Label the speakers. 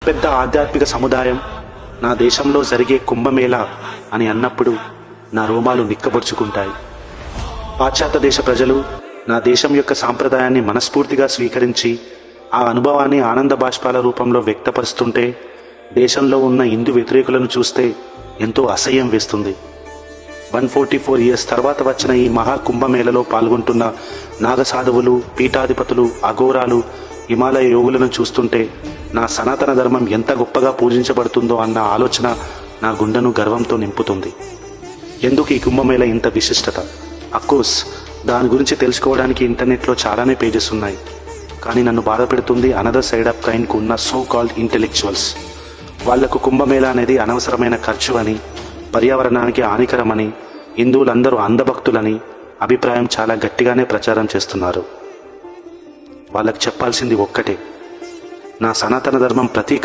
Speaker 1: పెద్ద ఆధ్యాత్మిక సముదాయం నా దేశంలో జరిగే కుంభమేళా అని అన్నప్పుడు నా రోమాలు నిక్కబొడుచుకుంటాయి. పాశ్చాత్య దేశ ప్రజలు నా దేశం యొక్క సాంప్రదాయాన్ని మనస్ఫూర్తిగా స్వీకరించి ఆ అనుభవాన్ని ఆనంద బాష్పాల రూపంలో వ్యక్తపరుస్తుంటే దేశంలో ఉన్న హిందూ వ్యతిరేకులను చూస్తే ఎంతో అసహ్యం వేస్తుంది. 144 ఇయర్స్ తర్వాత వచ్చిన ఈ మహాకుంభమేళలో పాల్గొంటున్న నాగసాధువులు, పీఠాధిపతులు, అఘోరాలు, హిమాలయ యోగులను చూస్తుంటే నా సనాతన ధర్మం ఎంత గొప్పగా పూజించబడుతుందో అన్న ఆలోచన నా గుండెను గర్వంతో నింపుతుంది. ఎందుకు ఈ కుంభమేళ ఇంత విశిష్టత? అఫ్కోర్స్ దాని గురించి తెలుసుకోవడానికి ఇంటర్నెట్లో చాలానే పేజెస్ ఉన్నాయి. కానీ నన్ను బాధపెడుతుంది అనదర్ సైడ్ ఆఫ్ కైండ్కు ఉన్న సో కాల్డ్ ఇంటెలెక్చువల్స్. వాళ్లకు కుంభమేళా అనేది అనవసరమైన ఖర్చు అని, పర్యావరణానికి హానికరమని, హిందువులందరూ అంధభక్తులని అభిప్రాయం చాలా గట్టిగానే ప్రచారం చేస్తున్నారు. వాళ్ళకి చెప్పాల్సింది ఒక్కటే, నా సనాతన ధర్మం ప్రతి